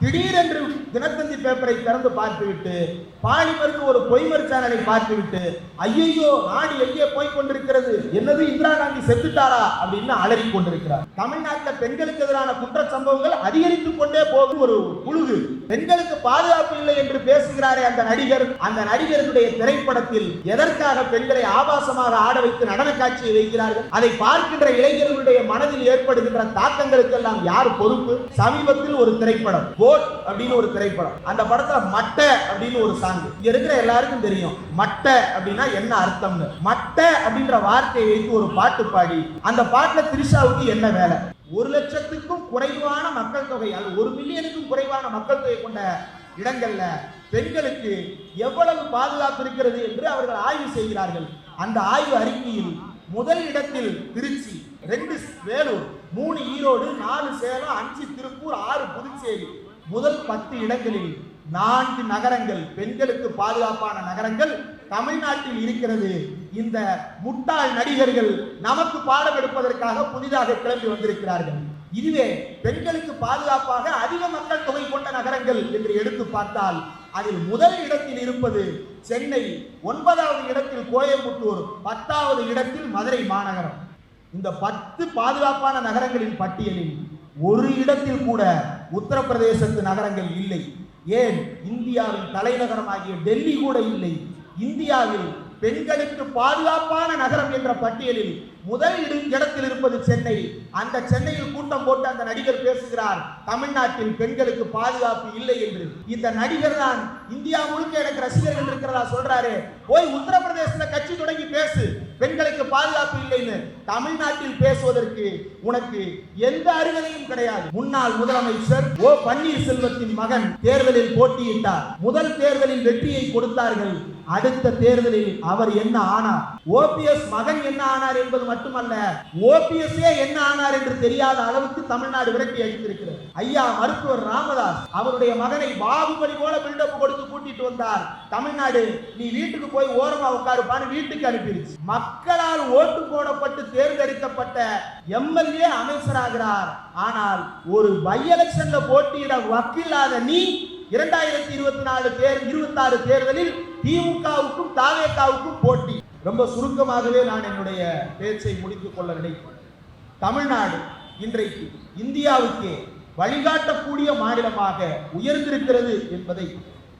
திடீரென்று தினத்தந்தி பேப்பரை திறந்து பார்த்துவிட்டு பாலிமருக்கு ஒரு பொய்மர் சேனலை பார்த்துவிட்டு ஐயோ நாடு எங்கே போய் கொண்டிருக்கிறது, என்னது இந்திரா காந்தி செத்துட்டாரா அப்படின்னு அலறி கொண்டிருக்கிறார். தமிழ்நாட்டில் பெண்களுக்கு எதிரான குற்ற சம்பவங்கள் அதிகரித்துக் கொண்டே போகும் ஒரு புழுகு. பெண்களுக்கு பாதுகாப்பு இல்லை என்று பேசுகிறாரே அந்த நடிகர், அந்த நடிகருடைய திரைப்படத்தில் எதற்காக பெண்களை ஆபாசமாக ஆட வைத்து நடன காட்சியை வைக்கிறார்கள்? அதை பார்க்கின்ற இளைஞர்களுடைய மனதில் ஏற்படுகின்ற தாக்கங்களுக்கு எல்லாம் யார் பொறுப்பு? சமீபத்தில் ஒரு திரைப்படம் கோட் அப்படின்னு ஒரு திரைப்படம், அந்த படத்துல மட்ட அப்படின்னு ஒரு சாங். இங்க இருக்கிற எல்லாருக்கும் தெரியும் மட்ட அப்படின்னா என்ன அர்த்தம்னு. மட்ட அப்படின்ற வார்த்தையை வைத்து ஒரு பாட்டு பாடி அந்த பாட்டுல திரிஷாவுக்கு என்ன வேலை? 1,00,000க்கும் குறைவான மக்கள் தொகை, அது 1 மில்லியனுக்கும் குறைவான மக்கள் தொகை கொண்ட இடங்கள்ல பெண்களுக்கு எவ்வளவு பாதுகாப்பு இருக்கிறது என்று அவர்கள் ஆய்வு செய்கிறார்கள். அந்த ஆய்வு அறிக்கையில் முதல் இடத்தில் திருச்சி, 2 வேலூர், 3 ஈரோடு, 4 சேலம், 5 திருப்பூர், 6 புதுச்சேரி, முதல் 10 இடங்களில் 4 நகரங்கள் பெண்களுக்கு பாதுகாப்பான நகரங்கள் தமிழ்நாட்டில் இருக்கிறது. இந்த முட்டாள் நடிகர்கள் நமக்கு பாடம் எடுப்பதற்காக புதிதாக கிளம்பி வந்திருக்கிறார்கள். இதுவே பெண்களுக்கு பாதுகாப்பாக அதிக மக்கள் தொகை கொண்ட நகரங்கள் என்று எடுத்து பார்த்தால் அதில் முதல் இடத்தில் இருப்பது சென்னை, 9வது இடத்தில் கோயம்புத்தூர், 10வது இடத்தில் மதுரை மாநகரம். இந்த 10 பாதுகாப்பான நகரங்களின் பட்டியலில் ஒரு இடத்தில் கூட உத்தரப்பிரதேசத்து நகரங்கள் இல்லை. ஏன்? இந்தியாவின் தலைநகரமாகிய டெல்லி கூட இல்லை. இந்தியாவில் பெண்களுக்கு பாதுகாப்பான நகரம் என்ற பட்டியலில் முதல் இடத்தில் இருப்பது சென்னை. அந்த சென்னையில் கூட்டம் போட்டு அந்த நடிகர் பேசுகிறார், தமிழ்நாட்டில் பெண்களுக்கு பாதுகாப்பு இல்லை என்று. இந்த நடிகர் தான் இந்தியா முழுக்க எனக்கு ரசிகர்கள் இருக்கிறதா சொல்றாரு. போய் உத்தரப்பிரதேசத்துல கட்சி தொடங்கி பேசு, பெண்களுக்கு பாதுகாப்பு இல்லைன்னு. தமிழ்நாட்டில் பேசுவதற்கு உனக்கு எந்த அருகதையும் கிடையாது. முன்னாள் முதலமைச்சர் ஓ பன்னீர்செல்வத்தின் மகன் தேர்தலில் போட்டியிட்டார். முதல் தேர்தலில் வெற்றியை கொடுத்தார்கள். அடுத்த தேர்தலில் அவர் என்ன ஆனார், ஓபிஎஸ் மகன் என்ன ஆனார் என்பது மட்டுமல்ல, ஓபிஎஸ் என்ன ஆனார் என்று தெரியாத அளவுக்கு தமிழ்நாடு விரட்டி அடித்திருக்கிறது. ஐயா மருத்துவர் ராமதாஸ் அவருடைய மகனை பாகுபலி போல பில்டப் கொடுத்து கூட்டிட்டு வந்தார். தமிழ்நாடு நீ வீட்டுக்கு போய் ஓரமா உட்காருப்பான்னு வீட்டுக்கு அனுப்பிடுச்சு. மக்களால் ஓட்டு போடப்பட்டு தேர்ந்தெடுக்கப்பட்ட எம்எல்ஏ அமைச்சராகிறார். ஆனால் ஒரு பை எலெக்ஷன்ல போட்டியிட வக்கில்லாத நீ 2024 தேர்தலில் திமுகவுக்கும் தாவேகாவுக்கும் போட்டி. ரொம்ப சுருக்கமாகவே நான் என்னுடைய பேச்சை முடித்துக் கொள்ள நினைக்கிறேன். தமிழ்நாடு இன்றைக்கு இந்தியாவுக்கே வழிகாட்டக்கூடிய மாநிலமாக உயர்ந்திருக்கிறது என்பதை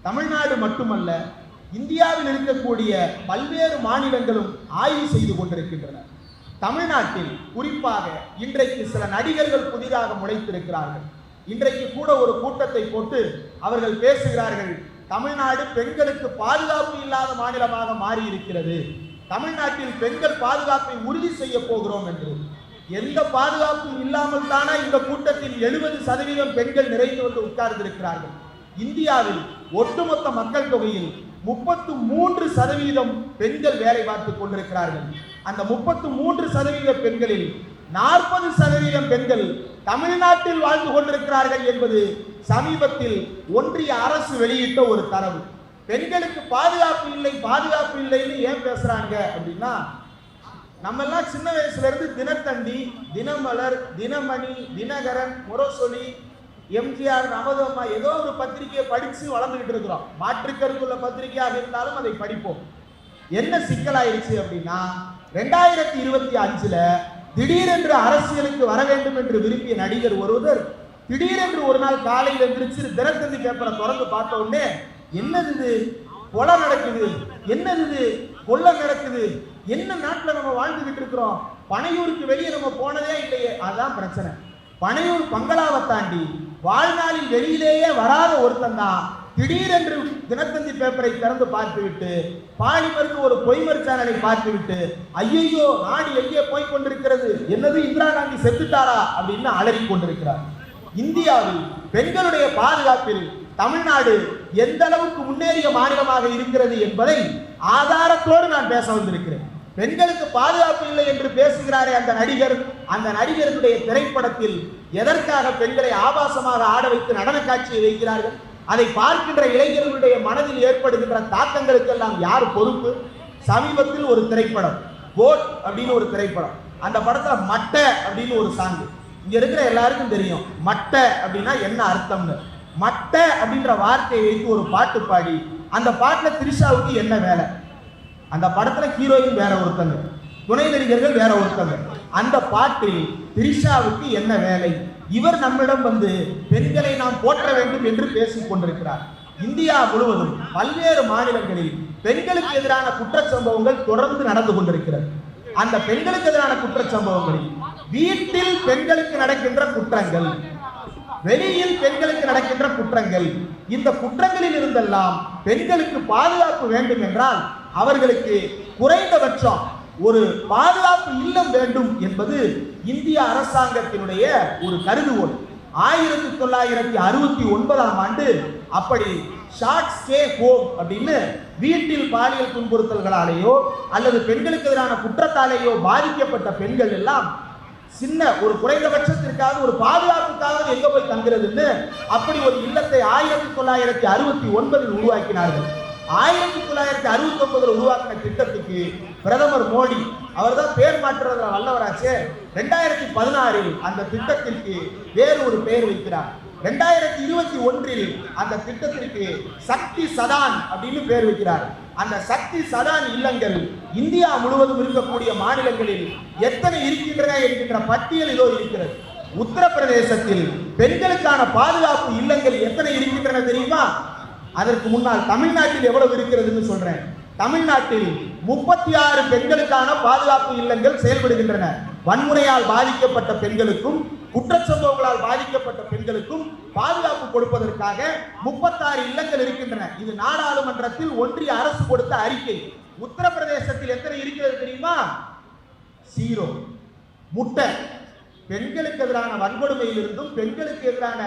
தமிழ்நாடு மட்டுமல்ல இந்தியாவில் இருக்கக்கூடிய பல்வேறு மாநிலங்களும் ஆய்வு செய்து கொண்டிருக்கின்றன. தமிழ்நாட்டில் குறிப்பாக இன்றைக்கு சில நடிகர்கள் புதிதாக முளைத்திருக்கிறார்கள். இன்றைக்கு கூட ஒரு கூட்டத்தை போட்டு அவர்கள் பேசுகிறார்கள், தமிழ்நாடு பெண்களுக்கு பாதுகாப்பு இல்லாத மாநிலமாக மாறி இருக்கிறது, தமிழ்நாட்டில் பெண்கள் பாதுகாப்பை உறுதி செய்ய போகிறோம் என்று. எந்த பாதுகாப்பும் இல்லாமல் தானே இந்த கூட்டத்தில் 70% பெண்கள் நிறைந்து வந்து உட்கார்ந்திருக்கிறார்கள். இந்தியாவில் ஒட்டுமொத்த மக்கள் தொகையில் 33% பெண்கள் வேலை பார்த்துக் கொண்டிருக்கிறார்கள். அந்த 33% பெண்களில் 40% பெண்கள் தமிழ்நாட்டில் வாழ்ந்து கொண்டிருக்கிறார்கள் என்பது சமீபத்தில் ஒன்றிய அரசு வெளியிட்ட ஒரு தரவு. பெண்களுக்கு பாதுகாப்பு இல்லைன்னு ஏன் பேசுறாங்க அப்படின்னா, நம்ம எல்லாம் சின்ன வயசுல இருந்து தினத்தந்தி, தினமலர், தினமணி, தினகரன், முரசொலி, எம்ஜிஆர், நமதம்மா ஏதோ ஒரு பத்திரிகையை படிச்சு வளர்ந்துகிட்டு இருக்கிறோம். மாற்றுக்கருத்துள்ள பத்திரிகையாக இருந்தாலும் அதை படிப்போம். என்ன சிக்கலாயிருச்சு அப்படின்னா, 2025ல திடீரென்று அரசியலுக்கு வர வேண்டும் என்று விரும்பிய நடிகர் ஒருவர் திடீரென்று ஒரு நாள் காலையில் எந்திரிச்சு தினத்தந்தி பேப்பரை திறந்து பார்த்த உடனே, என்னது இது, கொலை நடக்குது, என்னது இது, கொள்ளை நடக்குது, என்ன நாட்டில் நம்ம வாழ்ந்துகிட்டு இருக்கிறோம், பனையூருக்கு வெளியே நம்ம போனதே இல்லையே. அதான் பிரச்சனை. பனையூர் பங்களாவை தாண்டி வாழ்நாளில் வெளியிலேயே வராத ஒருத்தன் தான் திடீரென்று தினத்தந்தி பேப்பரை திறந்து பார்த்துவிட்டு பாலிமருக்கு ஒரு பொய்மர் சேனலை பார்த்துவிட்டு ஐயோ நாடு எங்கே போய் கொண்டிருக்கிறது, என்னது இந்திரா காந்தி செத்துட்டாரா அப்படின்னு அலறி கொண்டிருக்கிறார். இந்தியாவில் பெண்களுடைய பாதுகாப்பில் தமிழ்நாடு எந்த அளவுக்கு முன்னேறிய மாநிலமாக இருக்கிறது என்பதை ஆதாரத்தோடு நான் பேச வந்திருக்கிறேன். பெண்களுக்கு பாதுகாப்பு இல்லை என்று பேசுகிறாரே அந்த நடிகர், அந்த நடிகருடைய திரைப்படத்தில் எதற்காக பெண்களை ஆபாசமாக ஆட வைத்து நடன காட்சியை வைக்கிறார்கள்? அதை பார்க்கின்ற இளைஞர்களுடைய மனதில் ஏற்படுகின்ற தாக்கங்களுக்கெல்லாம் யார் பொறுப்பு? சமீபத்தில் ஒரு திரைப்படம் கோட் அப்படின்னு ஒரு திரைப்படம், அந்த படத்துல மட்ட அப்படின்னு ஒரு சாங். இங்க இருக்கிற எல்லாருக்கும் தெரியும் மட்ட அப்படின்னா என்ன அர்த்தம்னு. மட்டை அப்படின்ற வார்த்தையை வைத்து ஒரு பாட்டு பாடி அந்த பாட்டுல திரிஷாவுக்கு என்ன வேலை, அந்த படத்துல ஹீரோயின் வேற ஒருத்தங்க, துணை நடிகர்கள் வேற ஒருத்தங்க, அந்த பாட்டில் திரிஷாவுக்கு என்ன வேலை, இவர் நம்மிடம் வந்து பெண்களை நாம் போற்ற வேண்டும் என்று பேசிக் கொண்டிருக்கிறார். இந்தியா முழுவதும் பல்வேறு மாநிலங்களில் பெண்களுக்கு எதிரான குற்றச்சம்பவங்கள் தொடர்ந்து நடந்து கொண்டிருக்கிறது. அந்த பெண்களுக்கு எதிரான குற்றச்சம்பவங்களில் வீட்டில் பெண்களுக்கு நடக்கின்ற குற்றங்கள், வெளியில் பெண்களுக்கு நடக்கின்ற குற்றங்கள், இந்த குற்றங்களில் இருந்தெல்லாம் பெண்களுக்கு பாதுகாப்பு வேண்டும் என்றால் அவர்களுக்கு குறைந்தபட்சம் ஒரு பாதுகாப்பு இல்லம் வேண்டும் என்பது இந்திய அரசாங்கத்தினுடைய ஒரு கருதுகோள். 1969ஆம் ஆண்டு அப்படி ஷார்ட் ஸ்டே ஹோம் அப்படின்னு வீட்டில் பாலியல் துன்புறுத்தல்களாலேயோ அல்லது பெண்களுக்கு எதிரான குற்றத்தாலேயோ பாதிக்கப்பட்ட பெண்கள் எல்லாம் சின்ன ஒரு குறைந்தபட்சத்திற்காக ஒரு பாதுகாப்புக்காக எங்க போய் தங்குறதுன்னு அப்படி ஒரு இல்லத்தை 1969 உருவாக்கினார்கள். 1969 உருவாக்கின திட்டத்துக்கு பிரதமர் மோடி அவர்தான் பேர் மாற்றுறதுல வல்லவராச்சே. 2016 அந்த திட்டத்திற்கு வேறு ஒரு பெயர் வைக்கிறார். 2021 அந்த திட்டத்திற்கு சக்தி சதான் அப்படின்னு பேர் வைக்கிறார். அந்த சக்தி சதான் இல்லங்கள் இந்தியா முழுவதும் இருக்கக்கூடிய மாநிலங்களில் எத்தனை இருக்கின்றன என்கின்ற பட்டியல் இதோ இருக்கிறது. உத்தரப்பிரதேசத்தில் பெண்களுக்கான பாதுகாப்பு இல்லங்கள் எத்தனை இருக்கின்றன தெரியுமா? அதற்கு முன்னால் தமிழ்நாட்டில் எவ்வளவு இருக்கிறதுன்னு சொல்றேன். தமிழ்நாட்டில் 36 பெண்களுக்கான பாதுகாப்பு இல்லங்கள் செயல்படுகின்றன. வன்முறையால் பாதிக்கப்பட்ட பெண்களுக்கும் குற்றச்சம்பவங்களால் பாதிக்கப்பட்ட பெண்களுக்கும் பாதுகாப்பு கொடுப்பதற்காக 36 இல்லங்கள் இருக்கின்றன. இது நாடாளுமன்றத்தில் ஒன்றிய அரசு கொடுத்த அறிக்கை. உத்தரப்பிரதேசத்தில் எத்தனை இருக்கிறது தெரியுமா? 0. முட்டை. பெண்களுக்கு எதிரான வன்கொடுமையிலிருந்தும் பெண்களுக்கு எதிரான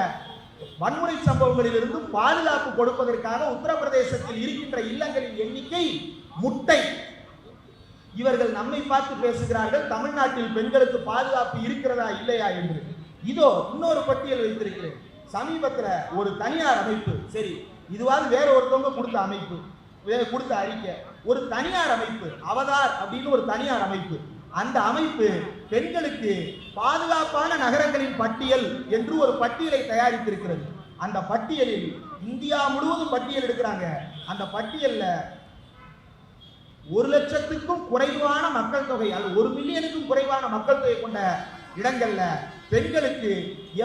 வன்முறை சம்பவங்களில் இருந்தும் பாதுகாப்பு கொடுப்பதற்காக உத்தரப்பிரதேசத்தில் இருக்கின்ற இல்லங்களின் எண்ணிக்கை முட்டை. இவர்கள் நம்மை பார்த்து பேசுகிறார்கள் தமிழ்நாட்டில் பெண்களுக்கு பாதுகாப்பு இருக்கிறதா இல்லையா என்று. இதோ இன்னொரு பட்டியல் வைத்திருக்கிறேன். சமீபத்தில் ஒரு தனியார் அமைப்பு, சரி இதுவாது வேற ஒருத்தவங்க கொடுத்த அமைப்பு, கொடுத்த அறிக்கை, ஒரு தனியார் அமைப்பு அவதார் அப்படின்னு ஒரு தனியார் அமைப்பு, அந்த அமைப்பு பெண்களுக்கு பாதுகாப்பான நகரங்களின் பட்டியல் என்று ஒரு பட்டியலை தயாரித்திருக்கிறது. அந்த பட்டியலில் இந்தியா முழுவதும் பட்டியல் எடுக்கிறாங்க. அந்த பட்டியல்ல 1,00,000க்கும் குறைவான மக்கள் தொகை அல்லது 1 மில்லியனுக்கும் குறைவான மக்கள் தொகை கொண்ட இடங்கள்ல பெண்களுக்கு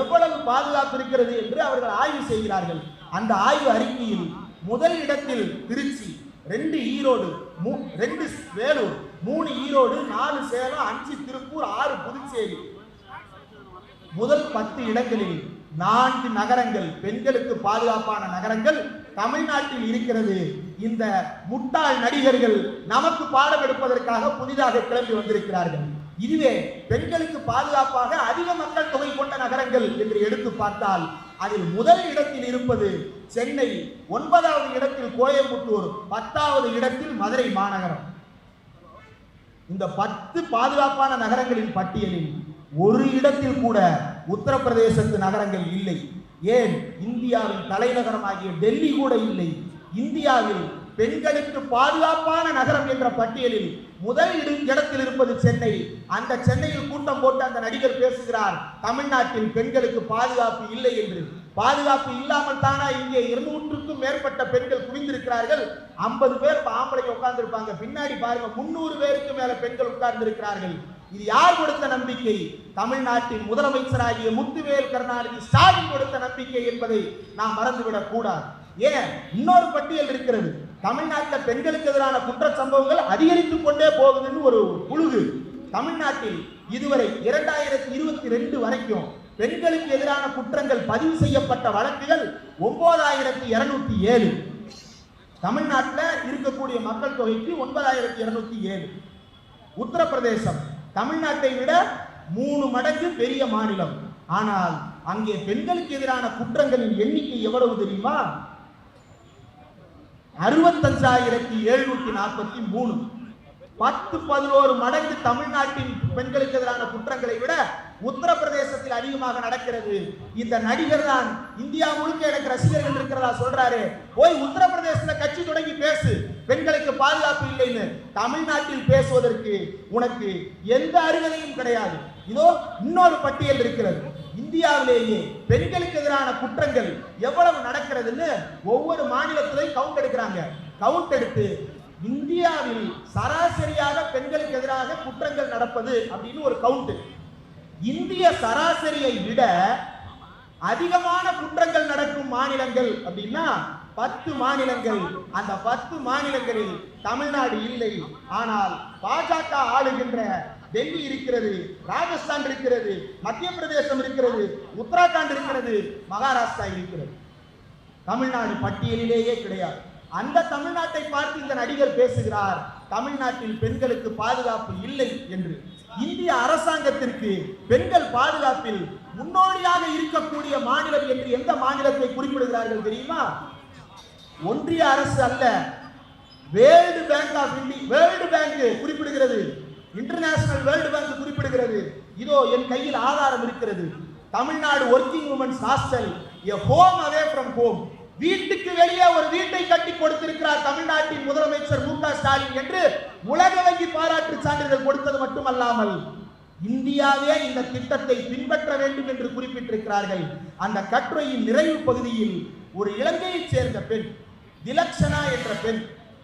எவ்வளவு பாதுகாப்பு இருக்கிறது என்று அவர்கள் ஆய்வு செய்கிறார்கள். அந்த ஆய்வு அறிக்கையில் முதல் இடத்தில் திருச்சி, 2 ஈரோடு, 2 வேலூர், 3 ஈரோடு, 4 சேலம், 5 திருப்பூர், 6 புதுச்சேரி. முதல் 10 இடங்களில் 4 நகரங்கள் பெண்களுக்கு பாதுகாப்பான நகரங்கள் தமிழ்நாட்டில் இருக்கிறது. இந்த முட்டாள் நடிகர்கள் நமக்கு பாடம் எடுப்பதற்காக புதிதாக கிளம்பி வந்திருக்கிறார்கள். இதுவே பெண்களுக்கு பாதுகாப்பாக அதிக மக்கள் தொகை கொண்ட நகரங்கள் என்று எடுத்து பார்த்தால் அதில் முதல் இடத்தில் இருப்பது சென்னை, 9வது இடத்தில் கோயம்புத்தூர், 10வது இடத்தில் மதுரை மாநகரம். இந்த 10 பாதுகாப்பான நகரங்களின் பட்டியலில் ஒரு இடத்தில் கூட உத்தரப்பிரதேசத்து நகரங்கள் இல்லை. ஏன்? இந்தியாவின் தலைநகரமாகிய டெல்லி கூட இல்லை. இந்தியாவில் பெண்களுக்கு பாதுகாப்பான நகரம் என்ற பட்டியலில் முதல் இடத்தில் இருப்பது சென்னை. அந்த சென்னையில் கூட்டம் போட்டு அந்த நடிகர் பேசுகிறார், தமிழ்நாட்டில் பெண்களுக்கு பாதுகாப்பு இல்லை என்று. பாதுகாப்பு இல்லாமல் தானா இங்கே 200க்கும் மேற்பட்ட பெண்கள் குவிந்திருக்கிறார்கள். 50 பேர் ஆம்பளை உட்கார்ந்து இருப்பாங்க, பின்னாடி பாருங்க 300 பேருக்கு மேல பெண்கள் உட்கார்ந்து இருக்கிறார்கள். இது யார் கொடுத்த நம்பிக்கை? தமிழ்நாட்டின் முதலமைச்சராகிய முத்துவேல் கருணாநிதி ஸ்டாலின் கொடுத்த நம்பிக்கை என்பதை நாம் மறந்துவிடக் கூடாது. ஏன்? இன்னொரு பட்டியல் இருக்கிறது. தமிழ்நாட்டில் பெண்களுக்கு எதிரான குற்ற சம்பவங்கள் அதிகரித்துக் கொண்டே போகுதுன்னு ஒரு புழுகு. தமிழ்நாட்டில் இதுவரை 2022 வரைக்கும் பெண்களுக்கு எதிரான குற்றங்கள் பதிவு செய்யப்பட்ட வழக்குகள் 9207. தமிழ்நாட்டில் இருக்கக்கூடிய மக்கள் தொகைக்கு 9207. உத்தரப்பிரதேசம் தமிழ்நாட்டை விட 3 மடங்கு பெரிய மாநிலம். ஆனால் அங்கே பெண்களுக்கு எதிரான குற்றங்களின் எண்ணிக்கை எவ்வளவு தெரியுமா? 65,743. 10-11 மடங்கு தமிழ்நாட்டின் பெண்களுக்கு எதிரான குற்றங்களை விட உத்தரப்பிரதேசத்தில் அதிகமாக நடக்கிறது. இந்த நடிகர் தான் இந்தியா முழுக்க எனக்கு ரசிகர்கள் இருக்கிறதா சொல்றாரு. போய் உத்தரப்பிரதேசத்துல கட்சி தொடங்கி பேசு, பெண்களுக்கு பாதுகாப்பு இல்லைன்னு. தமிழ்நாட்டில் பேசுவதற்கு உனக்கு எந்த அருகதையும் கிடையாது. இதோ இன்னொரு பட்டியல் இருக்கிறது. இந்தியாவிலேயே பெண்களுக்கு எதிரான குற்றங்கள் எவ்வளவு நடக்கிறதுன்னு ஒவ்வொரு மாநிலத்திலையும் கவுண்ட் எடுக்கிறாங்க. கவுண்ட் எடுத்து இந்தியாவில் சராசரியாக பெண்களுக்கு எதிராக குற்றங்கள் நடப்பது அப்படின்னு ஒரு கவுண்ட். இந்திய சராசரியை விட அதிகமான குற்றங்கள் நடக்கும் மாநிலங்கள் அப்படின்னா 10 மாநிலங்கள். அந்த 10 மாநிலங்களில் தமிழ்நாடு இல்லை. ஆனால் பாஜக ஆளுகின்ற டெல்லி இருக்கிறது, ராஜஸ்தான் இருக்கிறது, மத்திய பிரதேசம் இருக்கிறது, உத்தராகண்ட் இருக்கிறது, மகாராஷ்டிரா இருக்கிறது. தமிழ்நாடு பட்டியலிலேயே கிடையாது. அந்த தமிழ்நாட்டை பார்த்து இந்த நடிகர் பேசுகிறார், தமிழ்நாட்டில் பெண்களுக்கு பாதுகாப்பு இல்லை என்று. இந்திய அரசாங்கத்திற்கு பெண்கள் பாதுகாப்பில் முன்னோடியாக இருக்கக்கூடிய மாநிலம் என்று எந்த மாநிலத்தை குறிப்பிடுகிறார்கள் தெரியுமா? ஒன்றிய அரசு அல்ல, world bank of India, world bank குறிப்பிடுகிறது, இன்டர்நேஷனல் வேர்ல்டு பேங்க் குறிப்பிடுகிறது. இதோ என் கையில் ஆதாரம் இருக்கிறது. Tamil Nadu working women's hostel, a home away from home. வீட்டுக்கு வெளியே ஒரு வீட்டை கட்டி கொடுத்திருக்கிறார் தமிழ்நாட்டின் முதலமைச்சர் மு.க. ஸ்டாலின் என்று உலக வங்கி பாராட்டு சான்றிதழ் கொடுத்தது மட்டுமல்லாமல் இந்தியாவே இந்த திட்டத்தை பின்பற்ற வேண்டும் என்று குறிப்பிட்டிருக்கிறார்கள். அந்த கட்டுரையின் நிறைவு பகுதியில் ஒரு இலங்கையைச் சேர்ந்த பெண், திலக்ஷனா என்ற பெண்,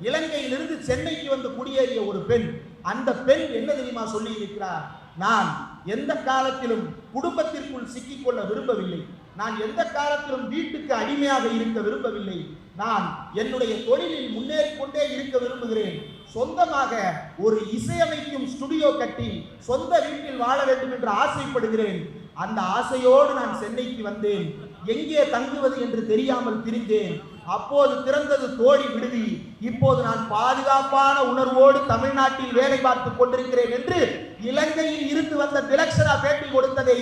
இலங்கையிலிருந்து சென்னைக்கு வந்து குடியேறிய ஒரு பெண், அந்த பெண் என்ன தெரியுமா சொல்லி இருக்கிறார்? நான் எந்த காலத்திலும் குடும்பத்திற்குள் சிக்கிக்கொள்ள விரும்பவில்லை, நான் எந்த காலத்திலும் வீட்டுக்கு அடிமையாக இருக்க விரும்பவில்லை, நான் என்னுடைய தொழிலில் முன்னேறி கொண்டே இருக்க விரும்புகிறேன், சொந்தமாக ஒரு இசையமைக்கும் ஸ்டுடியோ கட்டி சொந்த வீட்டில் வாழ வேண்டும் என்று ஆசைப்படுகிறேன். அந்த ஆசையோடு நான் சென்னைக்கு வந்தேன். எங்கே தங்குவது என்று தெரியாமல் திரிந்தேன். அப்போது திறந்தது தோழி விடுதி. இப்போது நான் பாதுகாப்பான உணர்வோடு தமிழ்நாட்டில் வேலை பார்த்துக் கொண்டிருக்கிறேன் என்று இலங்கையில் இருந்து வந்த திலக்ஷனா பேட்டி கொடுத்ததை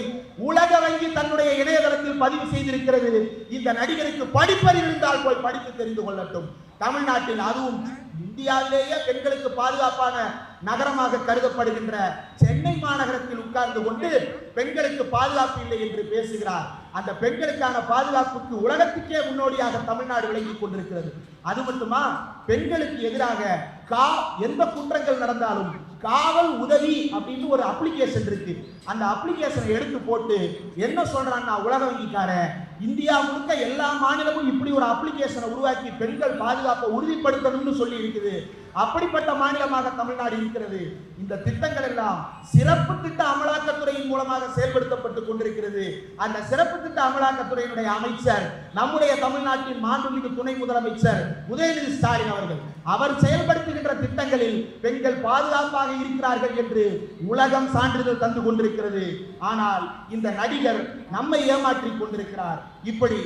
உலக வங்கி தன்னுடைய இணையதளத்தில் பதிவு செய்திருக்கிறது. இந்த நடிகருக்கு படிப்பறிவு இருந்தால் போய் படித்து தெரிந்து கொள்ளட்டும். தமிழ்நாட்டில், அதுவும் இந்தியாவிலேயே பெண்களுக்கு பாதுகாப்பான நகரமாக கருதப்படுகின்ற சென்னை மாநகரத்தில் உட்கார்ந்து கொண்டு பெண்களுக்கு பாதுகாப்பு இல்லை என்று பேசுகிறார். அந்த பெண்களுக்கான பாதுகாப்புக்கு உலகத்துக்கே முன்னோடியாக தமிழ்நாடு விளங்கிக் கொண்டிருக்கிறது. அது மட்டுமா, பெண்களுக்கு எதிராக எந்த குற்றங்கள் நடந்தாலும் காவல் உதவி அப்படின்னு ஒரு அப்ளிகேஷன் இருக்கு. அந்த அப்ளிகேஷனை எடுத்து போட்டு என்ன சொல்றான்னா, உலக வங்கிக்காரன் இந்தியா முழுக்க எல்லா மாநிலமும் இப்படி ஒரு அப்ளிகேஷனை உருவாக்கி பெண்கள் பாதுகாப்பை உறுதிப்படுத்தணும்னு சொல்லி இருக்குது. அப்படிப்பட்ட மாநிலமாக தமிழ்நாடு இருக்கிறது. இந்த திட்டங்கள் எல்லாம் சிறப்பு திட்ட அமலாக்கத்துறையின் மூலமாக செயல்படுத்தப்பட்டு கொண்டிருக்கிறது. அந்த சிறப்பு திட்ட அமலாக்கத்துறையினுடைய அமைச்சர் நம்முடைய தமிழ்நாட்டின் மாண்புமிகு துணை முதலமைச்சர் உதயநிதி ஸ்டாலின் அவர்கள். அவர் செயல்படுத்துகின்ற திட்டங்களில் பெண்கள் பாதுகாப்பாக இருக்கிறார்கள் என்று உலகம் சான்றிதழ் தந்து கொண்டிருக்கிறது. ஆனால் இந்த நடிகர் நம்மை ஏமாற்றிக் கொண்டிருக்கிறார். இப்படி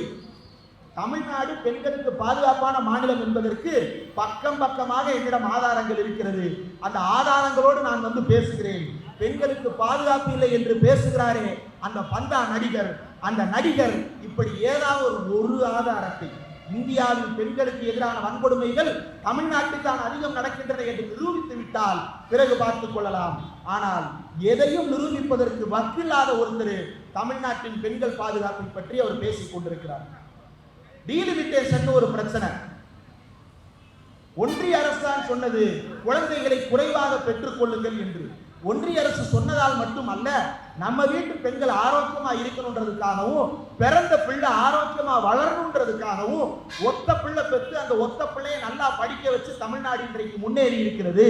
தமிழ்நாடு பெண்களுக்கு பாதுகாப்பான மாநிலம் என்பதற்கு பக்கம் பக்கமாக என்னிடம் ஆதாரங்கள் இருக்கிறது. அந்த ஆதாரங்களோடு நான் வந்து பேசுகிறேன். பெண்களுக்கு பாதுகாப்பு இல்லை என்று பேசுகிறாரே அந்த பந்தா நடிகர், அந்த நடிகர் இப்படி ஏதாவது ஒரு ஆதாரத்தை, இந்தியாவில் பெண்களுக்கு எதிரான வன்கொடுமைகள் தமிழ்நாட்டில் தான் அதிகம் நடக்கின்றன என்று நிரூபித்து விட்டால் பிறகு பார்த்துக் கொள்ளலாம். ஆனால் எதையும் நிரூபிப்பதற்கு வக்கில்லாத ஒருத்தர் தமிழ்நாட்டின் பெண்கள் பாதுகாப்பை பற்றி அவர் பேசிக் கொண்டிருக்கிறார். டீலிமிட்டேஷன் ஒரு பிரச்சனை. ஒன்றிய அரசு தான் சொன்னது குழந்தைகளை குறைவாக பெற்றுக் கொள்ளுங்கள் என்று. ஒன்றிய அரசு சொன்னதால் மட்டுமல்ல, நம்ம வீட்டு பெண்கள் ஆரோக்கியமா இருக்கணும்ன்றதுக்காகவும் பிறந்த பிள்ளை ஆரோக்கியமா வளரணும்ன்றதுக்காகவும் ஒத்த பிள்ளை பெற்று அந்த ஒத்த பிள்ளையை நல்லா படிக்க வச்சு தமிழ்நாடு இன்றைக்கு முன்னேறி இருக்கிறது.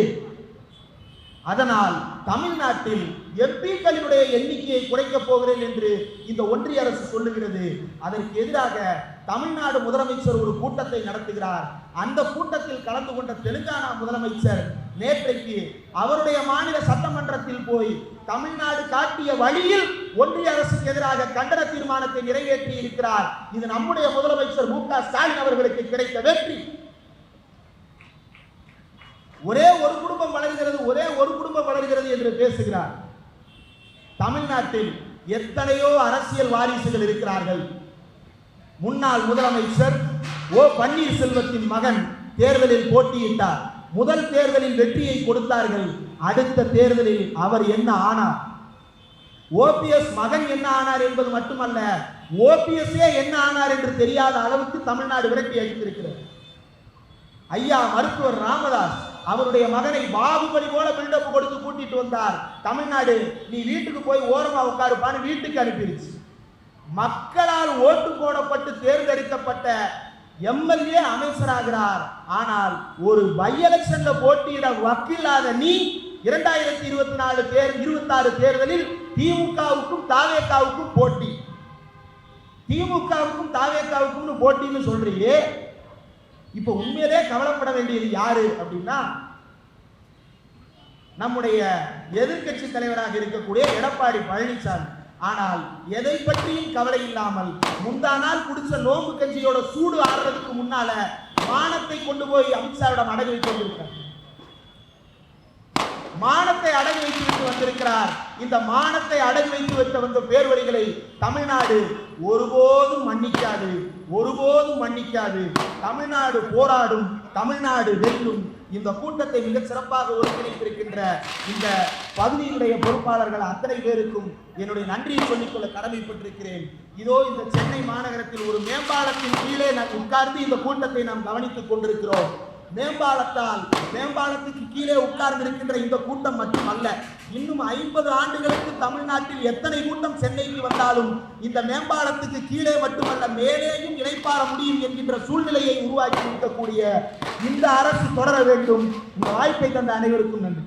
அதனால் தமிழ்நாட்டில் எம்பிக்களினுடைய எண்ணிக்கையை குறைக்கப் போகிறேன் என்று இந்த ஒன்றிய அரசு சொல்லுகிறது. அதற்கு எதிராக தமிழ்நாடு முதலமைச்சர் ஒரு கூட்டத்தை நடத்துகிறார். அந்த கூட்டத்தில் கலந்து கொண்ட தெலுங்கானா முதலமைச்சர் நேற்றைக்கு அவருடைய மாநில சட்டமன்றத்தில் போய் தமிழ்நாடு காட்டிய வழியில் ஒன்றிய அரசுக்கு எதிராக கண்டன தீர்மானத்தை நிறைவேற்றி இருக்கிறார். இது நம்முடைய முதலமைச்சர் மு.க. ஸ்டாலின் அவர்களுக்கு கிடைத்த வெற்றி. ஒரே ஒரு குடும்பம் வளர்கிறது, ஒரே ஒரு குடும்பம் வளர்கிறது என்று பேசுகிறார். தமிழ்நாட்டில் எத்தனையோ அரசியல் வாரிசுகள் இருக்கிறார்கள். முன்னாள் முதலமைச்சர் ஓ பன்னீர்செல்வத்தின் மகன் தேர்தலில் போட்டியிட்டார். முதல் தேர்தலில் வெற்றியை கொடுத்தார்கள். அடுத்த தேர்தலில் அவர் என்ன ஆனார்? ஓபிஎஸ் மகன் என்ன ஆனார் என்பது மட்டுமல்ல, ஓபிஎஸ்ஏ என்ன ஆனார் என்று தெரியாத அளவுக்கு தமிழ்நாடு விரட்டி அடித்திருக்கிறது. ஐயா மருத்துவர் ராமதாஸ் அவருடைய மகனை பாகுபலி போல பில்டப் கொடுத்து கூட்டிட்டு வந்தார். தமிழ்நாடு நீ வீட்டுக்கு போய் ஓரமா உட்காருப்பான்னு வீட்டுக்கு அனுப்பிடுச்சு. மக்களால் ஓட்டு போடப்பட்டு தேர்ந்தெடுக்கப்பட்ட எம்எல்ஏ அமைச்சராகிறார். ஆனால் ஒரு பை எலெக்ஷன்ல போட்டியிட வக்கில்லாத நீ 2026 தேர்தலில் திமுகவுக்கும் தாவேகாவுக்கும் போட்டி, திமுகவுக்கும் தாவேகாவுக்கும் போட்டின்னு சொல்றியே. இப்ப உண்மையிலே கவலைப்பட வேண்டியது யாரு அப்படின்னா, நம்முடைய எதிர்க்கட்சி தலைவராக இருக்கக்கூடிய எடப்பாடி பழனிசாமி. ஆனால் எதை பற்றியும் கவலை இல்லாமல் முந்தா நாள் குடிச்ச நோம்பு கஞ்சியோட சூடு ஆடுறதுக்கு முன்னால மானத்தை கொண்டு போய் அமித்ஷாவிடம் அடகு வைத்து வந்திருக்கிறார். மானத்தை அடகு வைத்து வந்திருக்கிறார். இந்த மானத்தை அடகு வைத்து வந்த பேர்வழிகளை தமிழ்நாடு ஒருபோதும் மன்னிக்காது, ஒருபோதும் மன்னிக்காது. தமிழ்நாடு போராடும், தமிழ்நாடு வெல்லும். இந்த கூட்டத்தை மிக சிறப்பாக ஒருங்கிணைத்திருக்கின்ற இந்த பகுதியினுடைய பொறுப்பாளர்கள் அத்தனை பேருக்கும் என்னுடைய நன்றியை சொல்லிக்கொள்ள கடமைப்பட்டிருக்கிறேன். இதோ இந்த சென்னை மாநகரத்தில் ஒரு மேம்பாலத்தின் கீழே நாம் உட்கார்ந்து இந்த கூட்டத்தை நாம் கவனித்துக் கொண்டிருக்கிறோம். மேம்பாலத்துக்கு கீழே உட்கார்ந்து இருக்கின்ற இந்த கூட்டம் மட்டுமல்ல, இன்னும் 50 ஆண்டுகளுக்கு தமிழ்நாட்டில் எத்தனை கூட்டம் சென்னைக்கு வந்தாலும் இந்த மேம்பாலத்துக்கு கீழே மட்டுமல்ல மேலேயும் இணைப்பாற முடியும் என்கின்ற சூழ்நிலையை உருவாக்கி இருக்கக்கூடிய இந்த அரசு தொடர வேண்டும். இந்த வாய்ப்பை தந்த அனைவருக்கும் நன்றி.